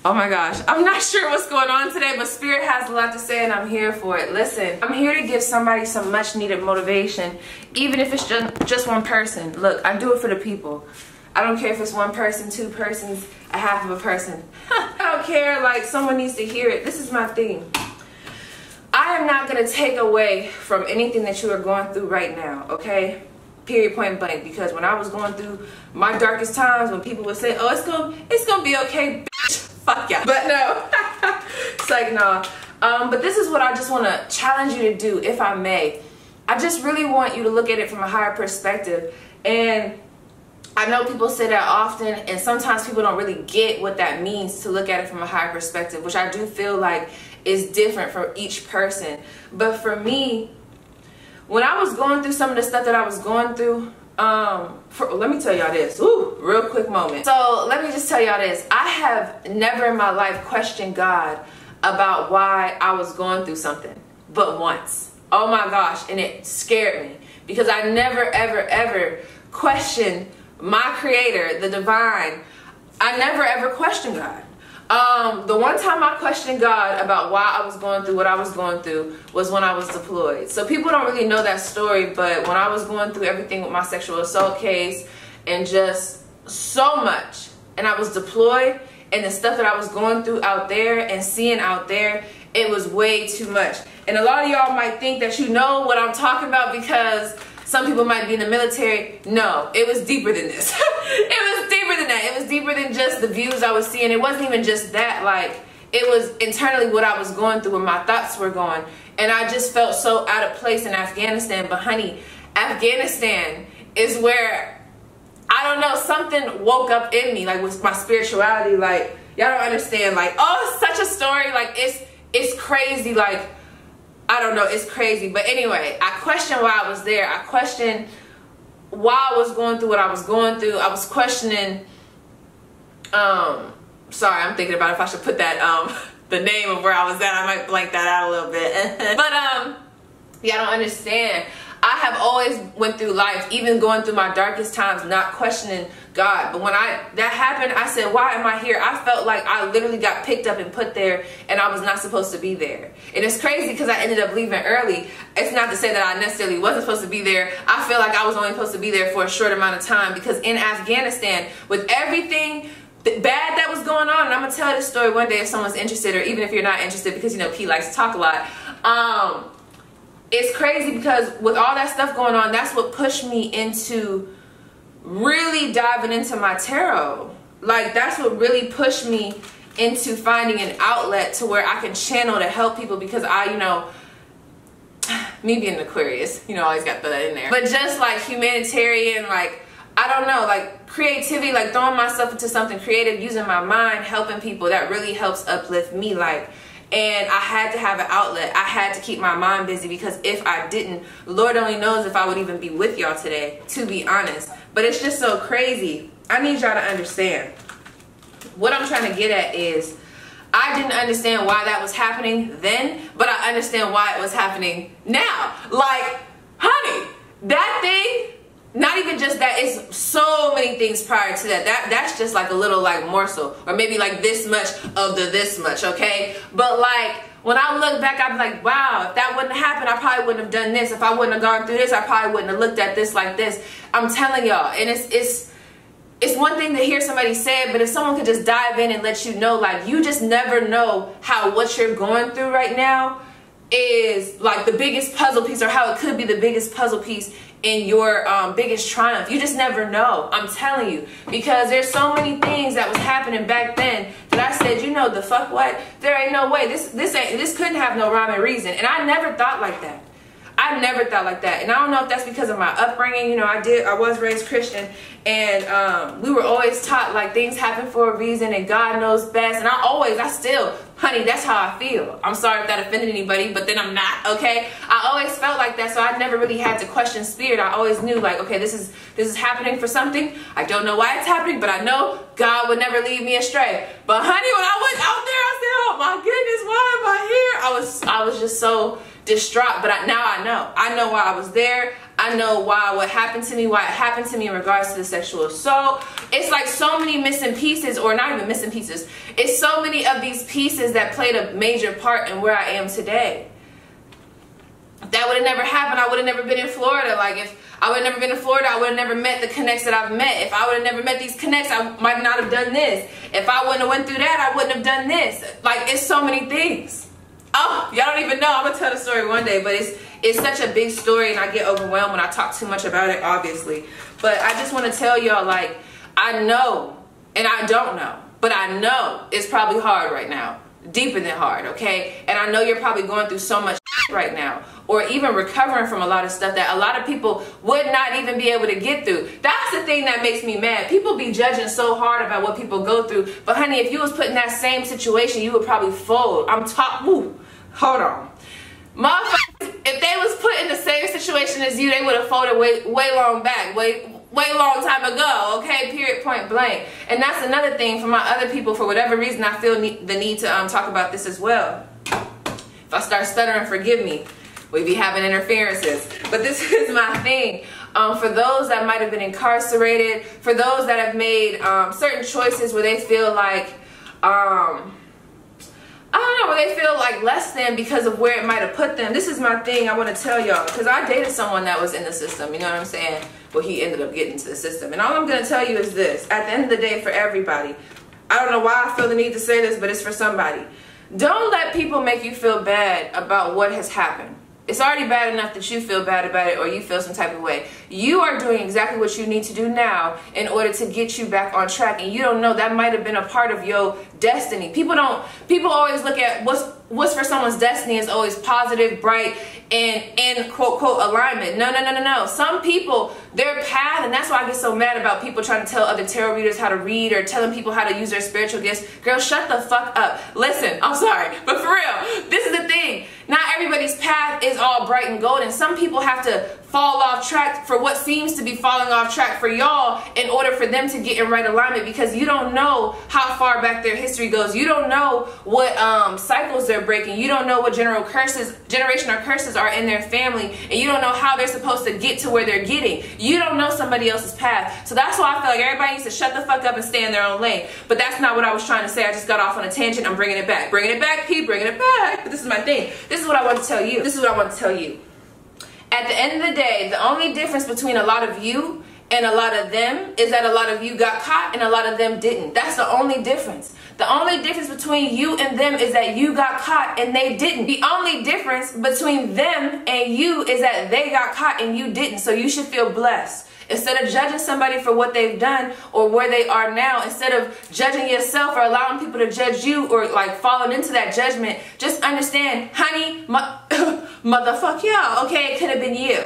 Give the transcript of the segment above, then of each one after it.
Oh my gosh, I'm not sure what's going on today, but Spirit has a lot to say and I'm here for it. Listen, I'm here to give somebody some much needed motivation, even if it's just one person. Look, I do it for the people. I don't care if it's one person, two persons, a half of a person. I don't care, like someone needs to hear it. This is my thing. I am not gonna take away from anything that you are going through right now, okay? Period, point blank. Because when I was going through my darkest times, when people would say, oh, it's gonna be okay, bitch. Fuck yeah. But no, it's like, no. But this is what I just want to challenge you to do, if I may. I just really want you to look at it from a higher perspective. And I know people say that often, and sometimes people don't really get what that means to look at it from a higher perspective, which I do feel like is different for each person. But for me, when I was going through some of the stuff that I was going through, let me tell y'all this. Ooh, real quick moment. So let me just tell y'all this. I have never in my life questioned God about why I was going through something, but once. Oh my gosh, and it scared me because I never ever questioned my creator, the divine. I never ever questioned God. The one time I questioned God about why I was going through what I was going through was when I was deployed. So people don't really know that story, but when I was going through everything with my sexual assault case and just so much, and I was deployed, and the stuff that I was going through out there and seeing out there, it was way too much. And a lot of y'all might think that you know what I'm talking about because some people might be in the military. No, it was deeper than this. It was deeper than that. It was deeper than just the views I was seeing. It wasn't even just that. Like, it was internally what I was going through, where my thoughts were going. And I just felt so out of place in Afghanistan. But honey, Afghanistan is where, I don't know, something woke up in me, like with my spirituality. Like, y'all don't understand. Like, oh, it's such a story. Like, it's crazy. Like, I don't know, it's crazy. But anyway, I questioned why I was there. I questioned why I was going through what I was going through. I was questioning, sorry, I'm thinking about if I should put that, the name of where I was at. I might blank that out a little bit. But, yeah, I don't understand. I have always went through life, even going through my darkest times, not questioning God. But when that happened, I said, why am I here? I felt like I literally got picked up and put there, and I was not supposed to be there. And it's crazy because I ended up leaving early. It's not to say that I necessarily wasn't supposed to be there. I feel like I was only supposed to be there for a short amount of time, because in Afghanistan, with everything bad that was going on, and I'm going to tell this story one day if someone's interested, or even if you're not interested, because, you know, P likes to talk a lot. It's crazy because with all that stuff going on, that's what pushed me into really diving into my tarot. Like, that's what really pushed me into finding an outlet to where I can channel to help people, because I, you know, me being an Aquarius, you know, always got that in there. But just like humanitarian, like, I don't know, like creativity, like throwing myself into something creative, using my mind, helping people, that really helps uplift me. Like, and I had to have an outlet. I had to keep my mind busy, because if I didn't, Lord only knows if I would even be with y'all today, to be honest. But it's just so crazy. I need y'all to understand. What I'm trying to get at is, I didn't understand why that was happening then, but I understand why it was happening now. Like, honey, that thing, not even just that, it's so many things prior to that. That's just like a little like morsel, or maybe like this much of the this much, okay? But like, when I look back, I'm like, wow, if that wouldn't have happened, I probably wouldn't have done this. If I wouldn't have gone through this, I probably wouldn't have looked at this like this. I'm telling y'all, and it's one thing to hear somebody say it, but if someone could just dive in and let you know, like, you just never know how what you're going through right now is like the biggest puzzle piece, or how it could be the biggest puzzle piece in your biggest triumph. You just never know. I'm telling you, because there's so many things that was happening back then that I said, you know, the fuck what? There ain't no way. This couldn't have no rhyme and reason. And I never thought like that. I never thought like that. And I don't know if that's because of my upbringing. You know, I was raised Christian, and we were always taught like things happen for a reason and God knows best. And I still, honey, that's how I feel. I'm sorry if that offended anybody, but then I'm not, okay? I always felt like that, so I never really had to question spirit. I always knew, like, okay, this is happening for something. I don't know why it's happening, but I know God would never lead me astray. But honey, when I went out there, I said, oh my goodness, why am I here? I was just so distraught. But now I know why I was there. I know what happened to me, why it happened to me in regards to the sexual assault. It's like so many missing pieces, or not even missing pieces. It's so many of these pieces that played a major part in where I am today. If that would have never happened, I would have never been in Florida. Like, if I would have never been in Florida, I would have never met the connects that I've met. If I would have never met these connects, I might not have done this. If I wouldn't have went through that, I wouldn't have done this. Like, it's so many things. Oh, y'all don't even know. I'm gonna tell the story one day, but it's such a big story, and I get overwhelmed when I talk too much about it, obviously. But I just want to tell y'all, like, I know, and I don't know, but I know it's probably hard right now. Deeper than hard, okay? And I know you're probably going through so much right now, or even recovering from a lot of stuff that a lot of people would not even be able to get through. That's the thing that makes me mad. People be judging so hard about what people go through, but honey, if you was put in that same situation, you would probably fold. Hold on. Motherfuckers, if they was put in the same situation as you, they would have folded way long back, way long time ago, okay? Period, point blank. And that's another thing for my other people. For whatever reason, I feel the need to talk about this as well. If I start stuttering, forgive me. We be having interferences. But this is my thing. For those that might have been incarcerated, for those that have made certain choices where they feel like, I don't know, where they feel like less than because of where it might have put them. This is my thing I want to tell y'all, because I dated someone that was in the system, you know what I'm saying? Well, he ended up getting into the system. And all I'm going to tell you is this. At the end of the day, for everybody, I don't know why I feel the need to say this, but it's for somebody. Don't let people make you feel bad about what has happened. It's already bad enough that you feel bad about it, or you feel some type of way. You are doing exactly what you need to do now in order to get you back on track, and you don't know that might have been a part of your destiny. People always look at what's for someone's destiny is always positive, bright, and in quote alignment. No. Some people, their path, and that's why I get so mad about people trying to tell other tarot readers how to read, or telling people how to use their spiritual gifts. Girl, shut the fuck up. Listen, I'm sorry, but for real, this is the thing. Not everybody's path is all bright and golden. Some people have to fall off track for what seems to be falling off track for y'all in order for them to get in right alignment, because you don't know how far back their history goes. You don't know what cycles they're breaking. You don't know what generational curses are in their family, and you don't know how they're supposed to get to where they're getting. You don't know somebody else's path. So that's why I feel like everybody needs to shut the fuck up and stay in their own lane. But that's not what I was trying to say. I just got off on a tangent. I'm bringing it back. Bringing it back, P, bringing it back. But this is my thing. This is what I want to tell you. This is what I want to tell you. At the end of the day, the only difference between a lot of you and a lot of them is that a lot of you got caught and a lot of them didn't. That's the only difference. The only difference between you and them is that you got caught and they didn't. The only difference between them and you is that they got caught and you didn't. So you should feel blessed. Instead of judging somebody for what they've done or where they are now, instead of judging yourself or allowing people to judge you or like falling into that judgment, just understand, honey, motherfuck y'all, okay, it could have been you.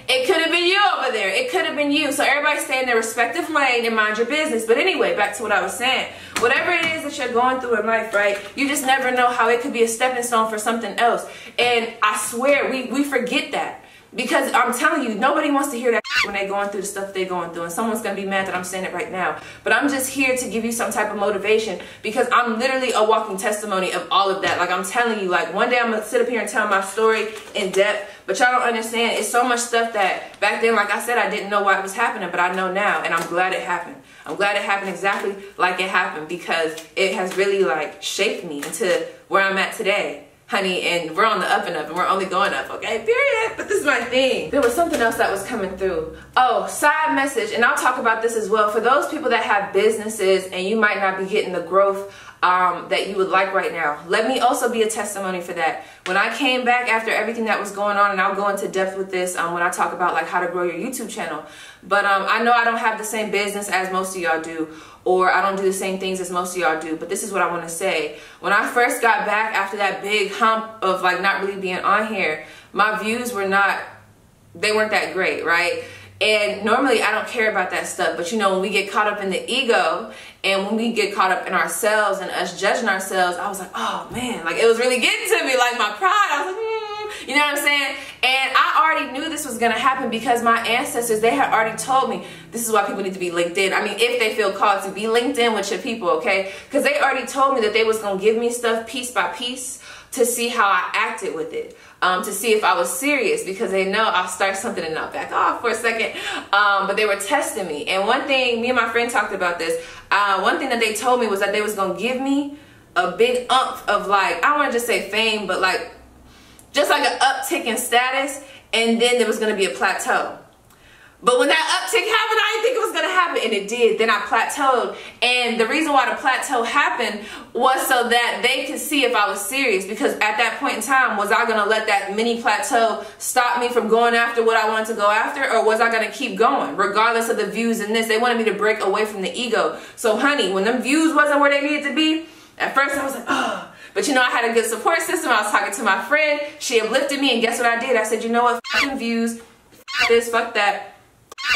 It could have been you over there. It could have been you. So everybody stay in their respective lane and mind your business. But anyway, back to what I was saying. Whatever it is that you're going through in life, right, you just never know how it could be a stepping stone for something else. And I swear, we forget that. Because I'm telling you, nobody wants to hear that when they're going through the stuff they're going through. And someone's going to be mad that I'm saying it right now. But I'm just here to give you some type of motivation, because I'm literally a walking testimony of all of that. Like, I'm telling you, like, one day I'm going to sit up here and tell my story in depth. But y'all don't understand. It's so much stuff that back then, like I said, I didn't know why it was happening. But I know now. And I'm glad it happened. I'm glad it happened exactly like it happened, because it has really, like, shaped me into where I'm at today. Honey, and we're on the up and up, and we're only going up, okay? Period. But this is my thing. There was something else that was coming through. Oh, side message, and I'll talk about this as well. For those people that have businesses and you might not be getting the growth that you would like right now, let me also be a testimony for that. When I came back after everything that was going on, and I'll go into depth with this when I talk about like how to grow your YouTube channel. But I know I don't have the same business as most of y'all do, or I don't do the same things as most of y'all do, but this is what I want to say. When I first got back after that big hump of like not really being on here, my views were they weren't that great, right? And normally I don't care about that stuff, but you know, when we get caught up in the ego and when we get caught up in ourselves and us judging ourselves, I was like, oh man, like it was really getting to me, like my pride. I was like, you know what I'm saying? And I already knew this was gonna happen, because my ancestors, they had already told me this is why people need to be linked in. I mean, if they feel called to be linked in with your people, okay? Because they already told me that they was gonna give me stuff piece by piece to see how I acted with it, to see if I was serious, because they know I'll start something and I'll back off for a second. But they were testing me. And one thing, me and my friend talked about this, one thing that they told me was that they was going to give me a big umph of, like, I don't want to just say fame, but like, just like an uptick in status, and then there was going to be a plateau. But when that uptick happened, I didn't think it was going to happen, and it did. Then I plateaued, and the reason why the plateau happened was so that they could see if I was serious, because at that point in time, was I going to let that mini plateau stop me from going after what I wanted to go after, or was I going to keep going, regardless of the views in this? They wanted me to break away from the ego. So, honey, when them views wasn't where they needed to be, at first I was like, oh. But you know, I had a good support system. I was talking to my friend. She uplifted me, and guess what I did? I said, you know what? Fucking views, fuck this, fuck that.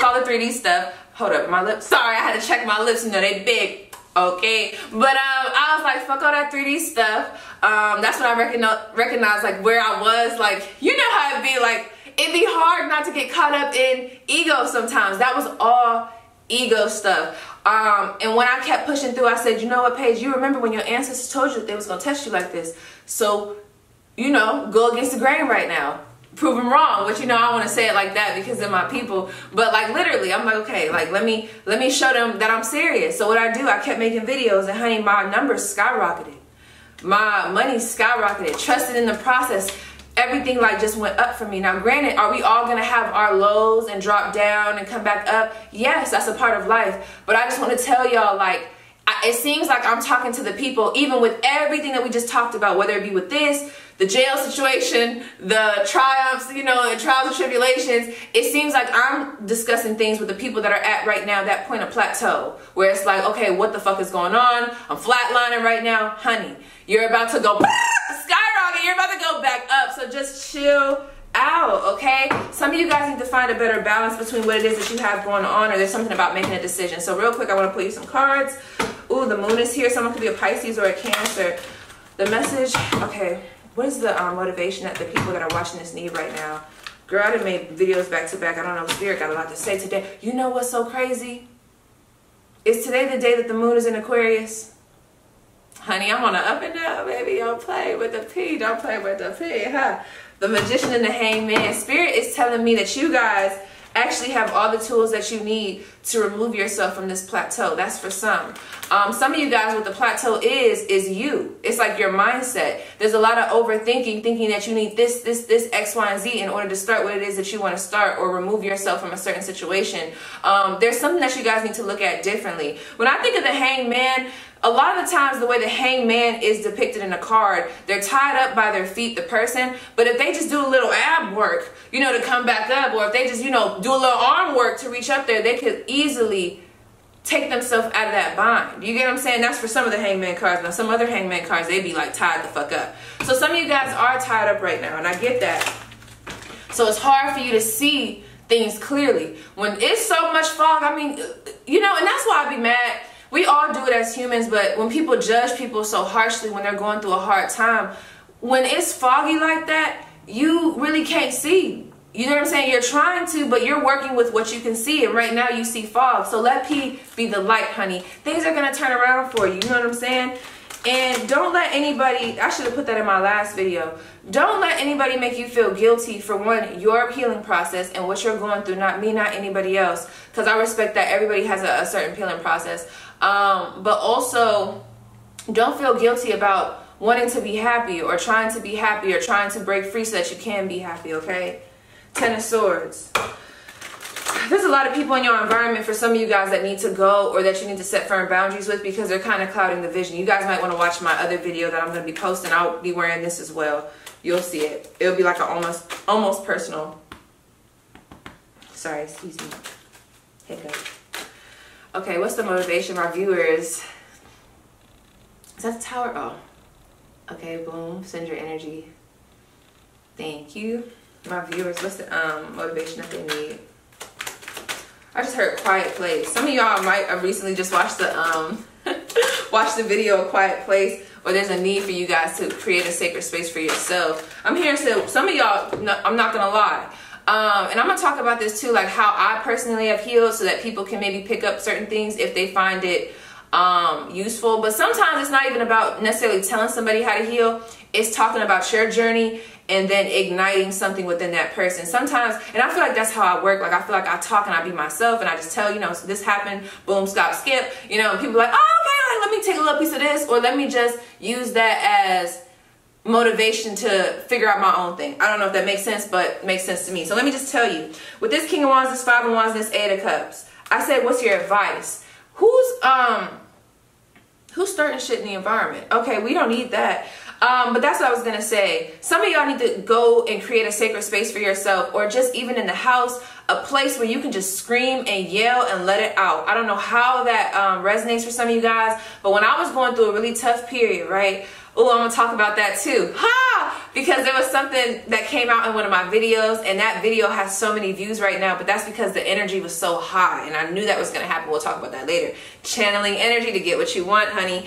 All the 3D stuff. Hold up, my lips. Sorry, I had to check my lips. You know, they big. Okay. But I was like, fuck all that 3D stuff. That's when I recognized like where I was. Like, you know how it'd be like, it'd be hard not to get caught up in ego sometimes. That was all ego stuff. And when I kept pushing through, I said, you know what, Paige, you remember when your ancestors told you that they was going to test you like this. So, you know, go against the grain right now. Prove them wrong. But you know, I want to say it like that because they're my people. But like literally, I'm like, okay, like let me show them that I'm serious. So what I do, I kept making videos, and honey, my numbers skyrocketed. My money skyrocketed. Trusted in the process. Everything like just went up for me. Now granted, are we all gonna have our lows and drop down and come back up? Yes, that's a part of life. But I just want to tell y'all, like, it seems like I'm talking to the people, even with everything that we just talked about, whether it be with this, the jail situation, the triumphs, you know, the trials and tribulations. It seems like I'm discussing things with the people that are at right now that point of plateau, where it's like, okay, what the fuck is going on? I'm flatlining right now. Honey, you're about to go skyrocket. You're about to go back up. So just chill out, okay? Some of you guys need to find a better balance between what it is that you have going on, or there's something about making a decision. So real quick, I want to pull you some cards. Ooh, the moon is here. Someone could be a Pisces or a Cancer. The message, okay. What is the motivation that the people that are watching this need right now? Girl, I done made videos back to back. I don't know, Spirit got a lot to say today. You know what's so crazy? Is today the day that the moon is in Aquarius? Honey, I'm on an up and down, baby. Don't play with the P. Don't play with the P, huh? The Magician and the Hangman. Spirit is telling me that you guys actually have all the tools that you need to remove yourself from this plateau. That's for some. Some of you guys, what the plateau is you. It's like your mindset. There's a lot of overthinking, thinking that you need this, X, Y, and Z in order to start what it is that you want to start, or remove yourself from a certain situation. There's something that you guys need to look at differently. When I think of the Hangman, a lot of the times the way the Hangman is depicted in a card, they're tied up by their feet, the person, but if they just do a little ab work, you know, to come back up, or if they just, you know, do a little arm work to reach up there, they could easily take themselves out of that bind. You get what I'm saying? That's for some of the Hangman cards. Now some other Hangman cards, they be like tied the fuck up. So some of you guys are tied up right now, and I get that. So it's hard for you to see things clearly. When it's so much fog, I mean, you know, and that's why I be mad. We all do it as humans, but when people judge people so harshly when they're going through a hard time, when it's foggy like that, you really can't see. You know what I'm saying? You're trying to, but you're working with what you can see, and right now you see fog. So let P be the light, honey. Things are going to turn around for you. You know what I'm saying? And don't let anybody, I should have put that in my last video, don't let anybody make you feel guilty for, one, your healing process and what you're going through, not me, not anybody else, because I respect that everybody has a certain healing process. But also, don't feel guilty about wanting to be happy, or trying to be happy, or trying to break free so that you can be happy, okay? Ten of Swords. There's a lot of people in your environment, for some of you guys, that need to go, or that you need to set firm boundaries with, because they're kind of clouding the vision. You guys might want to watch my other video that I'm going to be posting. I'll be wearing this as well. You'll see it. It'll be like an almost personal. Sorry, excuse me. Hiccup. Okay, what's the motivation of our viewers? Is that the Tower? Oh. Okay, boom. Send your energy. Thank you. My viewers, what's the motivation that they need? I just heard Quiet Place. Some of y'all might have recently just watched the watched the video of Quiet Place, or there's a need for you guys to create a sacred space for yourself. I'm here to say, some of y'all, I'm not gonna lie, and I'm gonna talk about this too, like how I personally have healed, so that people can maybe pick up certain things if they find it useful. But sometimes it's not even about necessarily telling somebody how to heal. It's talking about your journey and then igniting something within that person. Sometimes, and I feel like that's how I work. Like, I feel like I talk and I be myself and I just tell, you know, so this happened, boom, stop, skip. You know, people are like, oh, okay, like, let me take a little piece of this, or let me just use that as motivation to figure out my own thing. I don't know if that makes sense, but it makes sense to me. So let me just tell you, with this King of Wands, this Five of Wands, this Eight of Cups, I said, what's your advice? Who's starting shit in the environment? Okay, we don't need that. But that's what I was gonna say. Some of y'all need to go and create a sacred space for yourself, or just even in the house, a place where you can just scream and yell and let it out. I don't know how that resonates for some of you guys, but when I was going through a really tough period, right? Oh, I'm gonna talk about that too. Ha! Because there was something that came out in one of my videos, and that video has so many views right now, but that's because the energy was so high, and I knew that was gonna happen. We'll talk about that later. Channeling energy to get what you want, honey.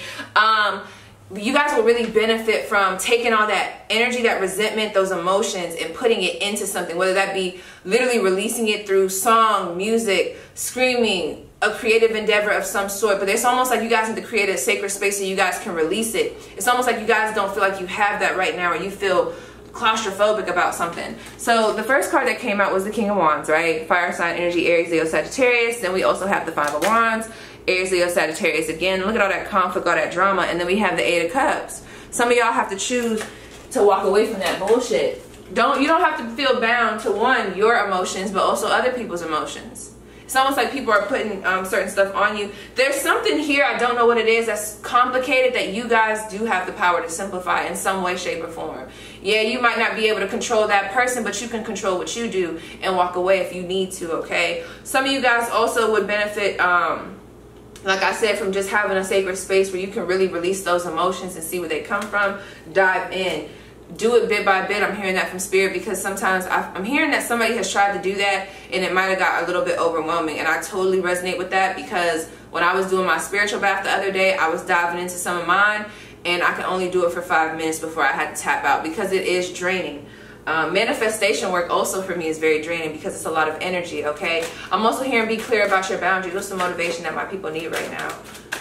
You guys will really benefit from taking all that energy, that resentment, those emotions, and putting it into something, whether that be literally releasing it through song, music, screaming, a creative endeavor of some sort. But it's almost like you guys need to create a sacred space so you guys can release it. It's almost like you guys don't feel like you have that right now, or you feel claustrophobic about something. So the first card that came out was the King of Wands, right? Fire sign energy, Aries, Leo, Sagittarius. Then we also have the Five of Wands, Aries, Leo, Sagittarius again. Look at all that conflict, all that drama. And then we have the Eight of Cups. Some of y'all have to choose to walk away from that bullshit. You don't have to feel bound to, one, your emotions, but also other people's emotions. It's almost like people are putting certain stuff on you. There's something here, I don't know what it is, that's complicated, that you guys do have the power to simplify in some way, shape, or form. Yeah, you might not be able to control that person, but you can control what you do and walk away if you need to, okay? Some of you guys also would benefit, like I said, from just having a sacred space where you can really release those emotions and see where they come from. Dive in. Do it bit by bit. I'm hearing that from Spirit, because sometimes I'm hearing that somebody has tried to do that and it might have got a little bit overwhelming, and I totally resonate with that, because when I was doing my spiritual bath the other day, I was diving into some of mine, and I could only do it for 5 minutes before I had to tap out, because it is draining. Manifestation work also for me is very draining, because it's a lot of energy, okay? I'm also hearing be clear about your boundaries. What's the motivation that my people need right now?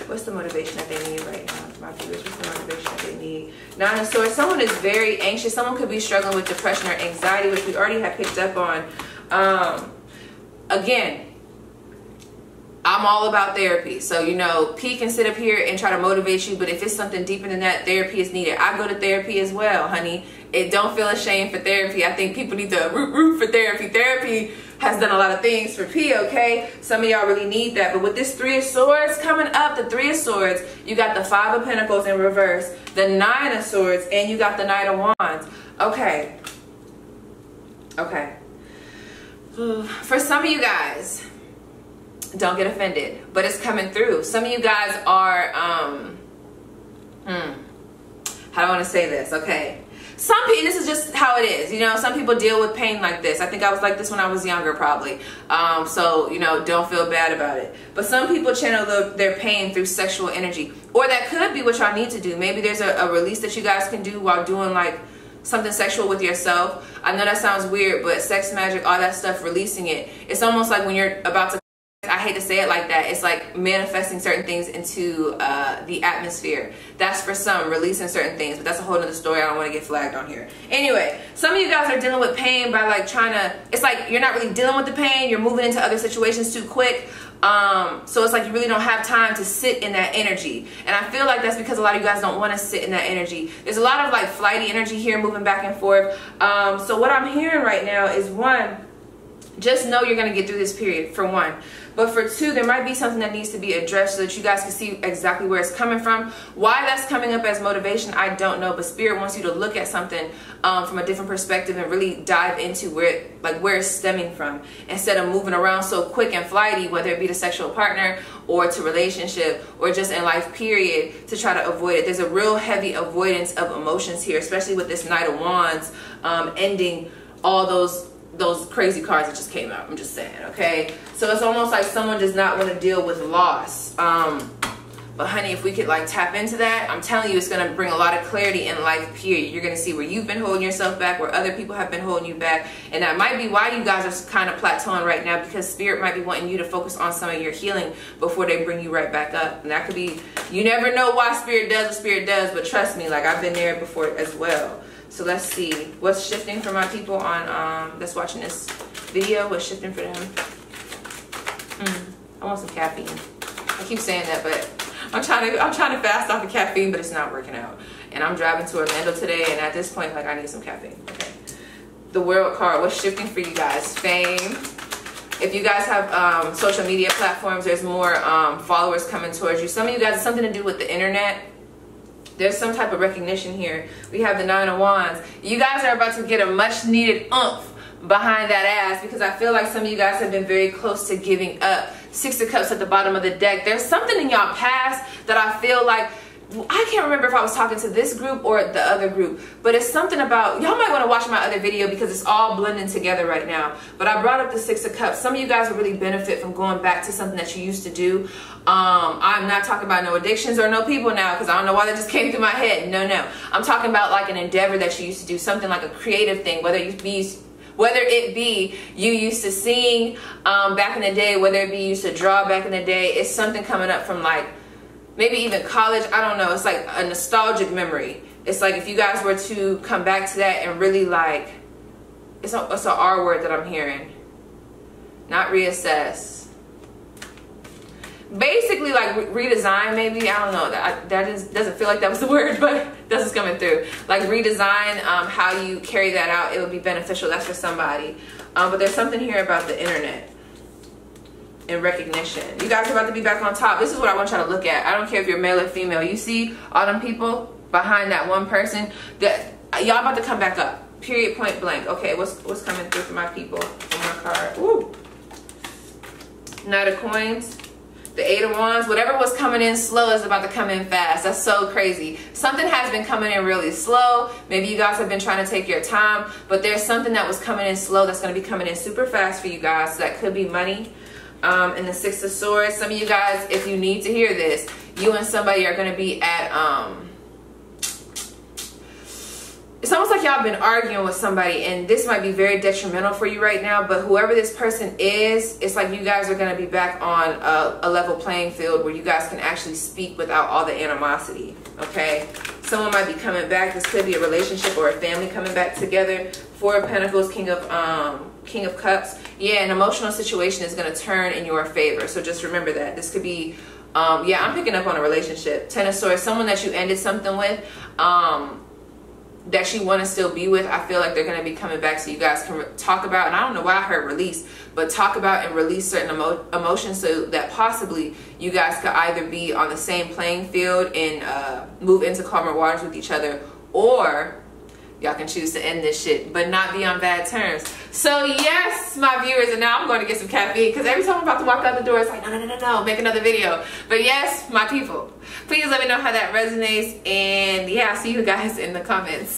What's the motivation that they need right now? My viewers, what's the motivation that they need? Nine of Swords. Someone is very anxious. Someone could be struggling with depression or anxiety, which we already have picked up on. Again, I'm all about therapy. So, you know, P can sit up here and try to motivate you, but if it's something deeper than that, therapy is needed. I go to therapy as well, honey. Don't feel ashamed for therapy. I think people need to root for therapy. Therapy has done a lot of things for P, okay? Some of y'all really need that. But with this Three of Swords coming up, the Three of Swords, you got the Five of Pentacles in reverse, the Nine of Swords, and you got the Knight of Wands. Okay. Okay. For some of you guys, don't get offended, but it's coming through. Some of you guys are, how do I want to say this? Okay. Some people, this is just how it is, you know, some people deal with pain like this. I think I was like this when I was younger, probably. So, you know, don't feel bad about it. But some people channel their pain through sexual energy. Or that could be what y'all need to do. Maybe there's a release that you guys can do while doing like something sexual with yourself. I know that sounds weird, but sex magic, all that stuff, releasing it. It's almost like when you're about to, I hate to say it like that, it's like manifesting certain things into the atmosphere. That's for some, releasing certain things, but that's a whole other story. I don't want to get flagged on here. Anyway, some of you guys are dealing with pain by like trying to, it's like you're not really dealing with the pain, you're moving into other situations too quick. So it's like you really don't have time to sit in that energy. And I feel like that's because a lot of you guys don't want to sit in that energy. There's a lot of like flighty energy here, moving back and forth. So what I'm hearing right now is, one, just know you're going to get through this period, for one. But for two, there might be something that needs to be addressed so that you guys can see exactly where it's coming from. Why that's coming up as motivation, I don't know. But Spirit wants you to look at something from a different perspective and really dive into where it's stemming from, instead of moving around so quick and flighty, whether it be to sexual partner or to relationship or just in life period, to try to avoid it. There's a real heavy avoidance of emotions here, especially with this Knight of Wands ending all those crazy cards that just came out. I'm just saying, okay? So it's almost like someone does not want to deal with loss. But But honey, if we could like tap into that, I'm telling you, it's going to bring a lot of clarity in life, period. You're going to see where you've been holding yourself back, where other people have been holding you back. And that might be why you guys are kind of plateauing right now, because spirit might be wanting you to focus on some of your healing before they bring you right back up. And that could be, you never know why spirit does what spirit does, but trust me, like I've been there before as well. So let's see what's shifting for my people on that's watching this video. What's shifting for them? I want some caffeine. I keep saying that, but I'm trying to fast off the caffeine, but it's not working out. And I'm driving to Orlando today, and at this point, like, I need some caffeine. Okay. The World card. What's shifting for you guys? Fame. If you guys have social media platforms, there's more followers coming towards you. Some of you guys, it's something to do with the internet. There's some type of recognition here. We have the 9 of Wands. You guys are about to get a much needed oomph behind that ass, because I feel like some of you guys have been very close to giving up. 6 of Cups at the bottom of the deck. There's something in y'all past that I feel like, I can't remember if I was talking to this group or the other group, but it's something about, y'all might want to watch my other video because it's all blending together right now. But I brought up the 6 of Cups. Some of you guys will really benefit from going back to something that you used to do. I'm not talking about no addictions or no people now, because I don't know why that just came through my head. No. I'm talking about like an endeavor that you used to do, something like a creative thing, whether it be you used to sing back in the day, whether it be you used to draw back in the day. It's something coming up from like maybe even college. I don't know. It's like a nostalgic memory. It's like if you guys were to come back to that and really like, it's an R word that I'm hearing. Not reassess. Basically like redesign maybe. I don't know. That doesn't feel like that was the word, but that's what's coming through. Like redesign how you carry that out. It would be beneficial. That's for somebody. But there's something here about the internet and recognition. You guys are about to be back on top. This is what I want y'all to look at. I don't care if you're male or female. You see all them people behind that one person, that y'all about to come back up. Period, point blank. Okay, what's coming through for my people? One more card. Ooh. Knight of Coins. The 8 of Wands. Whatever was coming in slow is about to come in fast. That's so crazy. Something has been coming in really slow. Maybe you guys have been trying to take your time, but there's something that was coming in slow that's going to be coming in super fast for you guys. So that could be money. And the 6 of Swords. Some of you guys, if you need to hear this, you and somebody are going to be at it's almost like y'all been arguing with somebody, and this might be very detrimental for you right now, but whoever this person is, it's like you guys are going to be back on a level playing field where you guys can actually speak without all the animosity. Okay, someone might be coming back. This could be a relationship or a family coming back together. 4 of Pentacles, King of Cups. Yeah, an emotional situation is going to turn in your favor, so just remember that. This could be yeah, I'm picking up on a relationship. 10 of Swords, someone that you ended something with, that you want to still be with. I feel like they're going to be coming back, so you guys can talk about, and I don't know why I heard release, but talk about and release certain emotions, so that possibly you guys could either be on the same playing field and move into calmer waters with each other, or y'all can choose to end this shit but not be on bad terms. So yes, my viewers, and now I'm going to get some caffeine, because every time I'm about to walk out the door, it's like no, make another video. But yes, my people, please let me know how that resonates, and yeah, I'll see you guys in the comments.